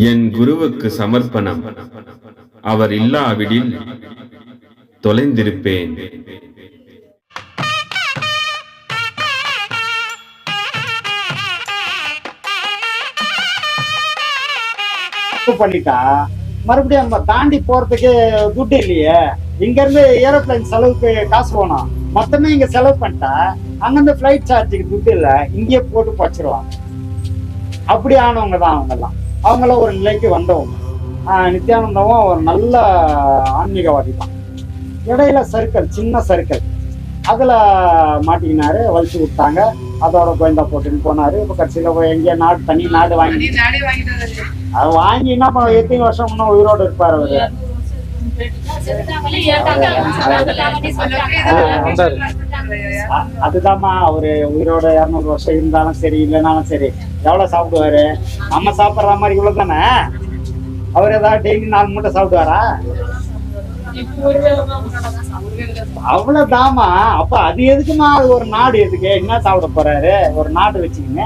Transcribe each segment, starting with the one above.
என் குருவுக்கு சமர்ப்பணம். அவர் இல்லாவிடில் தொலைந்திருப்பேன். பண்ணிட்டா மறுபடியும் நம்ம தாண்டி போறதுக்கு துட்டு இல்லையே. இங்க இருந்து ஏரோப்ளைன் செலவுக்கு காசு போனோம், மொத்தமே இங்க செலவு பண்ணிட்டா அங்கிருந்து பிளைட் சார்ஜுக்கு துட்டு இல்லை, இங்கேயே போட்டு பச்சிருவாங்க. அப்படி ஆனவங்க தான் அவங்கெல்லாம். அவங்களாம் ஒரு நிலைக்கு வந்தவங்க. நித்யானந்தாவும் ஒரு நல்ல ஆன்மீகவாதி தான். இடையில சர்க்கிள், சின்ன சர்க்கிள், அதுல மாட்டிக்கினாரு, வலிச்சு விட்டாங்க. அதோட கோயந்தா போட்டுன்னு போனாரு. இப்ப கடைசியில எங்கேயோ நாடு, தனி நாடு வாங்கி அது வாங்கி என்ன பண்ண, எத்தனை வருஷம் இன்னும் உயிரோடு இருப்பாரு அவரு. அதுதான்மா, அவரு உயிரோட 200 வருஷம் இருந்தாலும் சரி, இல்லைனாலும் சரி, எவ்வளவு சாப்பிடுவாரு? நம்ம சாப்பிடுற மாதிரி இவ்வளவு தானே. அவர் ஏதாவது டெய்லி 4 மூட்டை சாப்பிடுவாரா? அவ்வளவுதாமா. அப்ப அது எதுக்குமா? அது ஒரு நாடு எதுக்கு? என்ன சாப்பிட போறாரு? ஒரு நாடு வச்சுக்கீங்க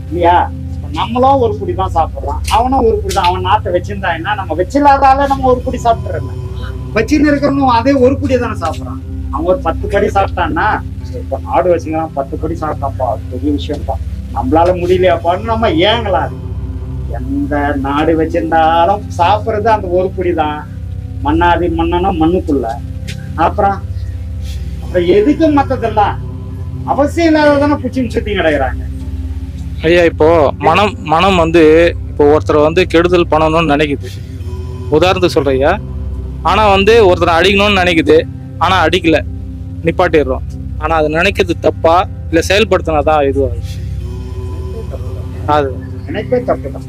இல்லையா? நம்மளும் ஒரு குடி தான் சாப்பிடுறோம், அவனும் ஒரு குடி தான். அவன் நாட்டை வச்சிருந்தா என்ன, நம்ம வச்சில்லாதால நம்ம ஒரு குடி சாப்பிட்டுறோம். வச்சுன்னு இருக்கிறவனும் அதே ஒரு குடியை தானே சாப்பிட்றான். அவன் ஒரு 10 படி சாப்பிட்டான்னா, இப்ப நாடு வச்சுக்கலாம், 10 படி சாப்பிட்டாப்பா, அது பெரிய விஷயம் தான். நம்மளால முடியலையாப்பான்னு நம்ம ஏங்கலாம். எந்த நாடு வச்சிருந்தாலும் சாப்பிட்றது அந்த ஒரு குடி தான். மண்ணாதி மண்ணனா மண்ணுக்குள்ள. அப்புறம் எதுக்கு மத்ததெல்லாம் அவசியம் இல்லாததானே புச்சின்னு சுத்தி கிடைக்கிறாங்க. ஐயா, இப்போ மனம் வந்து இப்போ ஒருத்தர் வந்து கெடுதல் பண்ணணும்னு நினைக்குது, உதாரணத்துக்கு சொல்றேன் ஐயா. ஆனா வந்து ஒருத்தரை அடிக்கணும்னு நினைக்குது, ஆனா அடிக்கல, நிப்பாட்டிடுறோம். ஆனா அது நினைக்கிறது தப்பா இல்ல செயல்படுத்தினாதான் இதுவாகும்? அது நினைப்பே தப்பு தான்.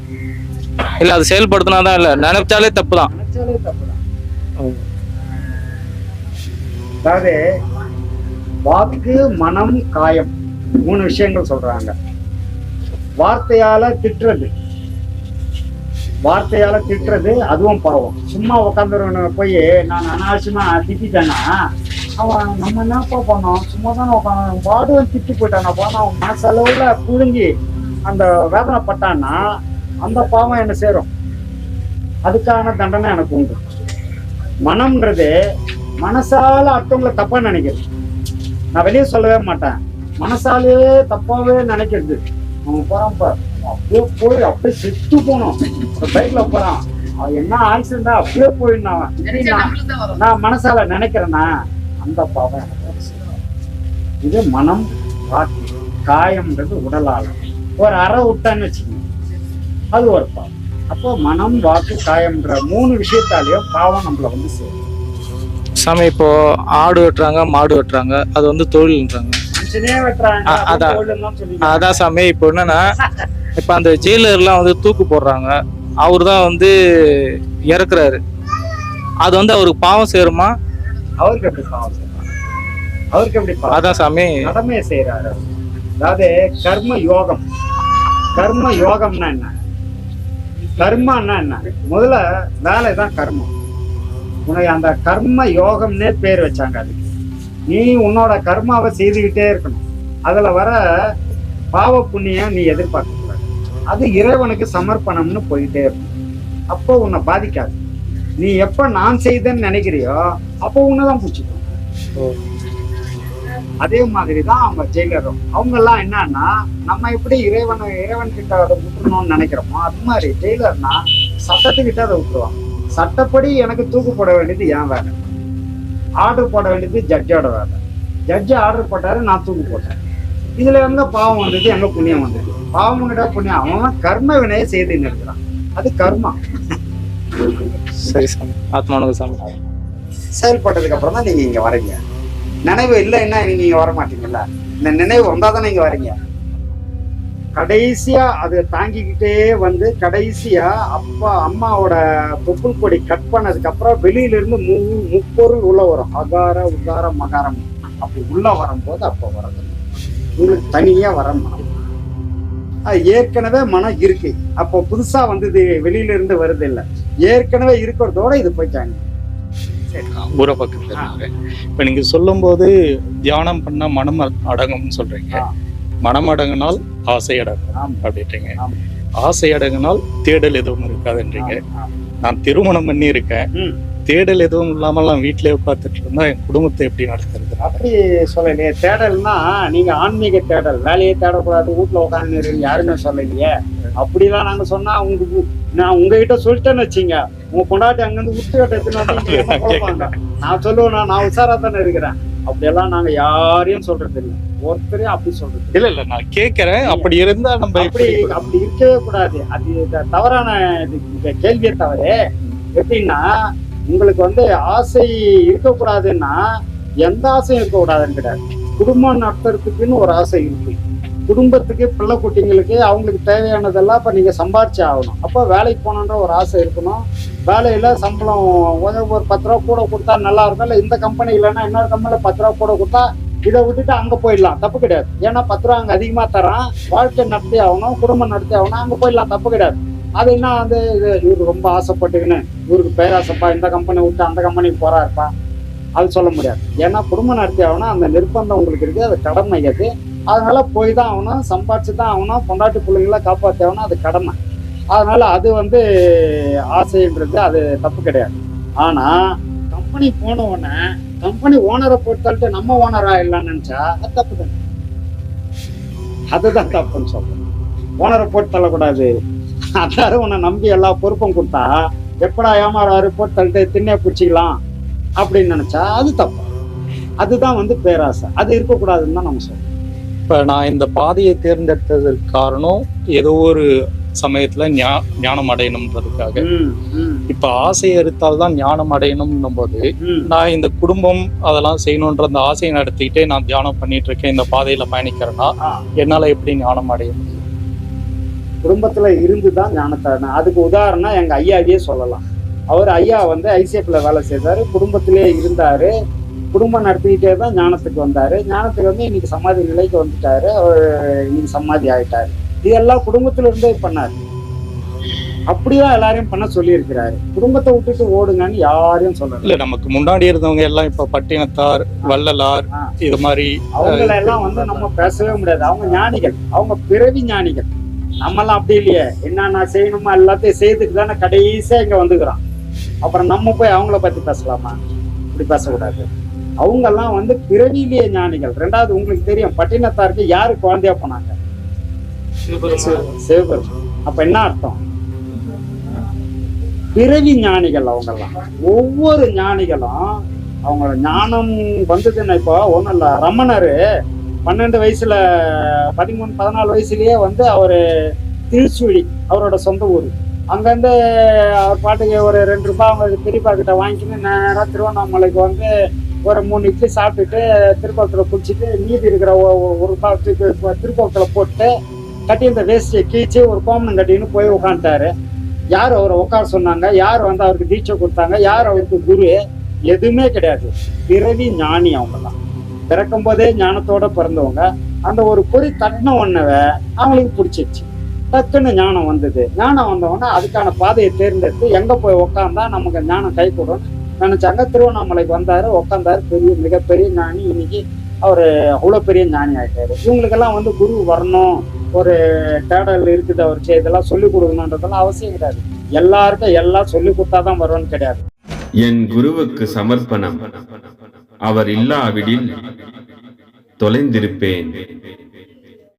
இல்ல அது செயல்படுத்தினாதான், இல்ல நினைச்சாலே தப்பு தான். நினைச்சாலே தப்பு தான். அதாவது வாக்கு, மனம், காயம், 3 விஷயங்கள் சொல்றாங்க. வார்த்தையால திட்டுறது அதுவும் பாவம். சும்மா உட்காந்துருவன போய் நான் அனாவசியமா திட்டானா, அவன் நம்ம என்னப்பா பண்ணோம், சும்மா தானே உட்காந்து பாடுவன் திட்டு போயிட்டானா, போனா அவன் மனசளவுல புழுங்கி அந்த வேதனைப்பட்டான்னா அந்த பாவம் என்ன சேரும். அதுக்கான தண்டனை எனக்கு உண்டு. மனம்ன்றது மனசால அடுத்தவங்களை தப்பா நினைக்கிறது. நான் வெளியே சொல்லவே மாட்டேன், மனசாலேயே தப்பாவே நினைக்கிறது. அவன் போறான், அப்படியே போய் அப்படியே செத்து போனோம். பைக்ல போறான், அவன் என்ன ஆக்சிடென்டா அப்படியே போயிடணும். நான் மனசால நினைக்கிறேன்னா அந்த பாவம் எனக்கு. இது மனம், வாக்கு. காயம்ன்றது உடலால ஒரு அறை விட்டான்னு வச்சுக்கோங்க, அது ஒரு பாவம். அப்போ மனம், வாக்கு, காயம்ன்ற 3 விஷயத்தாலேயும் பாவம் நம்மள வந்து சேரும். சாமி, இப்போ ஆடு வெட்டுறாங்க, மாடு வெட்டுறாங்க, அது வந்து தொழில்ன்றாங்க. அதான் சாமி, இப்போ என்னன்னா, இப்ப அந்த ஜெயிலர்லாம் வந்து தூக்கு போடுறாங்க, அவரு தான் வந்து இறக்குறாரு. அது வந்து அவருக்கு பாவம் சேருமா? அவருக்கு எப்படி பாவம் சேரும்? அவருக்கு எப்படி பாவம்? அதான் சாமி, கடமையை செய்யறாரு. அதாவது கர்ம யோகம்னா என்ன, கர்மான்னா என்ன? முதல்ல வேலை தான் கர்மம். உனக்கு அந்த கர்ம யோகம்னே பேர் வச்சாங்க அதுக்கு. நீ உன்னோட கர்மாவை செய்துக்கிட்டே இருக்கணும். அதுல வர பாவ புண்ணியம் நீ எதிர்பார்க்க கூடாது. அது இறைவனுக்கு சமர்ப்பணம்னு போயிட்டே இருக்கும். அப்போ உன்னை பாதிக்காது. நீ எப்ப நான் செய்தேன்னு நினைக்கிறியோ அப்போ உன்னதான் பிடிச்சிக்கணும். அதே மாதிரிதான் அவங்க ஜெயிலரும். அவங்க எல்லாம் என்னன்னா, நம்ம எப்படி இறைவன் கிட்ட அதை விட்டுறணும்னு நினைக்கிறோமோ அது மாதிரி ஜெயிலர்னா சட்டத்துக்கிட்ட அதை விட்டுருவாங்க. சட்டப்படி எனக்கு தூக்கு போட வேண்டியது என் வேலை, ஆர்டர் போட வேண்டியது ஜட்ஜோட வேலை. ஜட்ஜு ஆர்டர் போட்டாரு, நான் தூக்கு போட்டேன். இதுல எங்க பாவம் வந்தது, எங்க புண்ணியம் வந்தது? பாவம் புண்ணியம் அவன் கர்ம வினையை செய்து நிறுத்துறான். அது கர்மா. சரி சாமி, ஆத்மானுக்கு சாமி. செயல்பட்டதுக்கு அப்புறம் தான் நீங்க இங்க வரீங்க. நினைவு இல்லைன்னா நீங்க வர மாட்டீங்கல்ல. இந்த நினைவு வந்தாதான் நீங்க வரீங்க. கடைசியா அது தாங்கிக்கிட்டே வந்து கடைசியா அம்மாவோட தொப்புள் கொடி கட் பண்ணதுக்கு அப்புறம் வெளியில இருந்து முப்பொருள் உள்ள வரும். அகார, உகார, மகாரம். அப்படி உள்ள வரும்போது அப்ப வரது உங்களுக்கு தனியா வர மனம். அது ஏற்கனவே மனம் இருக்கு. அப்போ புதுசா வந்தது வெளியில இருந்து வருது இல்லை, ஏற்கனவே இருக்கிறதோட இது போயிட்டாங்க. ஊரை பக்கத்துல இப்ப நீங்க சொல்லும் போது தியானம் பண்ணா மனம் அடங்கும்னு சொல்றீங்க. மனம் அடங்கினால் ஆசை அடங்கும் அப்படின்றீங்க. ஆசை அடங்கினால் தேடல் எதுவும் இருக்காதுன்றீங்க. நான் திருமணம் பண்ணி இருக்கேன், ம். தேடல் எதுவும் இல்லாமல் நான் வீட்டிலே உட்காந்துட்டு இருந்தா என் குடும்பத்தை எப்படி நடத்துறது? அப்படி சொல்லலையே. தேடல்னா நீங்க ஆன்மீக தேடல், வேலையை தேடக்கூடாது, வீட்டுல உட்காந்து யாருமே சொல்லலையே. அப்படிலாம் நாங்க சொன்னா நான் உங்ககிட்ட சொல்லிட்டேன்னு வச்சுங்க, உங்க பொண்டாட்டி அங்கிருந்து விட்டு எடுத்துன்னு நான் சொல்லுவேன், நான் உஷாரா தானே இருக்கிறேன். அப்படியெல்லாம் நாங்க யாரையும் சொல்றது இல்லை, ஒருத்தரையும் அப்படி சொல்றது இல்ல இல்ல நான் கேட்கிறேன். அப்படி இருந்தா நம்ம அப்படி அப்படி இருக்கவே கூடாது. அது தவறான கேள்வியே தவறு. எப்படின்னா உங்களுக்கு வந்து ஆசை இருக்கக்கூடாதுன்னா எந்த ஆசையும் இருக்கக்கூடாதுன்னு கிடையாது. குடும்பம் நடத்துறதுக்குன்னு ஒரு ஆசை இருக்கு. குடும்பத்துக்கு பிள்ளை குட்டிங்களுக்கு அவங்களுக்கு தேவையானதெல்லாம் இப்போ நீங்கள் சம்பாரிச்சு ஆகணும். அப்போ வேலைக்கு போகணுன்ற ஒரு ஆசை இருக்கணும். வேலையில் சம்பளம் கொஞ்சம் ஒரு 10 ரூபா கூட கொடுத்தா நல்லா இருக்கும். இல்லை இந்த கம்பெனி இல்லைன்னா இன்னொரு கம்பெனியில் 10 ரூபா கூட கொடுத்தா இதை விட்டுட்டு அங்கே போயிடலாம், தப்பு கிடையாது. ஏன்னா 10 ரூபா அங்கே அதிகமாக தரான், வாழ்க்கை நடத்தி ஆகணும், குடும்பம் நடத்தி ஆகணும், அங்கே போயிடலாம், தப்பு கிடையாது. அது என்ன வந்து இவரு ரொம்ப ஆசைப்பட்டுக்கின்னு இவருக்கு பேராசப்பா இந்த கம்பெனி விட்டு அந்த கம்பெனிக்கு போறாருப்பா, அது சொல்ல முடியாது. ஏன்னா குடும்பம் நடத்தி ஆகணும், அந்த நிர்பந்தம் உங்களுக்கு இருக்குது, அது கடமை. அது அதனால போய் தான் ஆகணும், சம்பாதிச்சு தான் ஆகணும், பொண்டாட்டி பிள்ளைங்களை காப்பாற்றி ஆகணும், அது கடமை. அதனால அது வந்து ஆசைன்றது அது தப்பு கிடையாது. ஆனா கம்பெனி போன உடனே கம்பெனி ஓனரை பொறுத்தளவுக்கு நம்ம ஓனரா இல்லைன்னு நினைச்சா அது தப்பு தானே. அதுதான் தப்புன்னு சொல்றேன். ஓனரை போட்டு தள்ளக்கூடாது. அதாரு உன்னை நம்பி எல்லா பொறுப்பும் கொடுத்தா எப்படா ஏமாறாரு போட்டு தள்ளிட்டு திண்ணே பிடிச்சிக்கலாம் அப்படின்னு நினைச்சா அது தப்பு. அதுதான் வந்து பேராசை, அது இருக்கக்கூடாதுன்னு தான் நம்ம சொல்றோம். இப்ப நான் இந்த பாதையை தேர்ந்தெடுத்ததற்கு காரணம் ஏதோ ஒரு சமயத்துல ஞானம் அடையணும்ன்றதுக்காக. இப்ப ஆசையை எடுத்தால்தான் ஞானம் அடையணும்னும் போது நான் இந்த குடும்பம் அதெல்லாம் செய்யணும்ன்ற அந்த ஆசையை நடத்திக்கிட்டே நான் தியானம் பண்ணிட்டு இருக்கேன், இந்த பாதையில பயணிக்கிறேன்னா என்னால எப்படி ஞானம் அடைய முடியும்? குடும்பத்துல இருந்துதான் ஞானத்தை. அதுக்கு உதாரணம் எங்க ஐயாவையே சொல்லலாம். அவர் ஐயா வந்து ஐசிஎஃப்ல வேலை செய்தாரு, குடும்பத்திலே இருந்தாரு, குடும்பம் நடத்திக்கிட்டே தான் ஞானத்துக்கு வந்தாரு. ஞானத்துக்கு வந்து இன்னைக்கு சமாதி நிலைக்கு வந்துட்டாரு, அவர் இன்னைக்கு சமாதி ஆயிட்டாரு. இதெல்லாம் குடும்பத்துல இருந்தே பண்ணாரு. அப்படிதான் எல்லாரையும் பண்ண சொல்லி இருக்கிறாரு. குடும்பத்தை விட்டுட்டு ஓடுங்கன்னு யாரையும் சொல்லல. இல்ல நமக்கு முன்னாடி இருந்தவங்க எல்லாம் இப்ப பட்டினத்தார், வள்ளலார், இது மாதிரி அவங்கள எல்லாம் வந்து நம்ம பேசவே முடியாது. அவங்க ஞானிகள், அவங்க பிறவி ஞானிகள். நம்மெல்லாம் அப்படி இல்லையே, என்னென்ன செய்யணுமா எல்லாத்தையும் செய்துட்டு தானே கடைசியா இங்க வந்துக்கிறோம். அப்புறம் நம்ம போய் அவங்கள பத்தி பேசலாமா? இப்படி பேசக்கூடாது. அவங்க எல்லாம் வந்து பிறவிலேயே ஞானிகள். ரெண்டாவது உங்களுக்கு தெரியும் பட்டினத்தாருக்கு யாரு குழந்தையா போனாங்க? சிவபெருமான். அப்ப என்ன அர்த்தம்? பிறவி ஞானிகள் அவங்கெல்லாம். ஒவ்வொரு ஞானிகளும் அவங்க ஞானம் வந்ததுன்னா இப்போ ஒண்ணும் இல்ல. ரமணரு 12 வயசுல 13-14 வயசுலயே வந்து அவரு திருச்சுழி அவரோட சொந்த ஊர். அங்கேருந்து அவர் பாட்டுக்கு ஒரு 2 ரூபாய் அவங்க பெரியப்பா கிட்ட வாங்கிக்கின்னு நேராக திருவண்ணாமலைக்கு வந்து ஒரு 3 இட்லி சாப்பிட்டுட்டு திருக்கோளத்தில் குளிச்சுட்டு மீதி இருக்கிற 1 ரூபாய் திருக்கோளத்தில் போட்டு கட்டி இந்த வேஸ்டியை கீழ்ச்சி ஒரு கோமனம் கட்டின்னு போய் உட்காந்துட்டாரு. யார் அவரை உட்கார சொன்னாங்க? யார் வந்து அவருக்கு தீட்சை கொடுத்தாங்க? யார் அவருக்கு குரு? எதுவுமே கிடையாது. பிறவி ஞானி அவங்கெல்லாம். பிறக்கும் போதே ஞானத்தோட பிறந்தவங்க. அந்த ஒரு பொறி தட்டின ஒன்னவை அவங்களுக்கு பிடிச்சிருச்சு, டக்குன்னு ஞானம் வந்தது. ஞானம் வந்தவொடனே அதுக்கான பாதையை தேர்ந்தெடுத்து எங்க போய் உட்காந்தா நமக்கு ஞானம் கை கொடுன்னு நினைச்சாங்க. திருவண்ணாமலைக்கு வந்தாரு, உட்காந்தாரு. மிகப்பெரிய ஞானி. இன்னைக்கு அவரு அவ்வளவு பெரிய ஞானி ஆயிட்டாரு. இவங்களுக்கெல்லாம் வந்து குரு வரணும், ஒரு தேடல் இருக்குது, அவருக்கு இதெல்லாம் சொல்லிக் கொடுக்கணுன்றதெல்லாம் அவசியம் கிடையாது. எல்லாருக்கும் எல்லாம் சொல்லி கொடுத்தாதான் வரும்னு கிடையாது. என் குருவுக்கு சமர்ப்பணம். அவர் இல்லாவிடில் தொலைந்திருப்பேன்.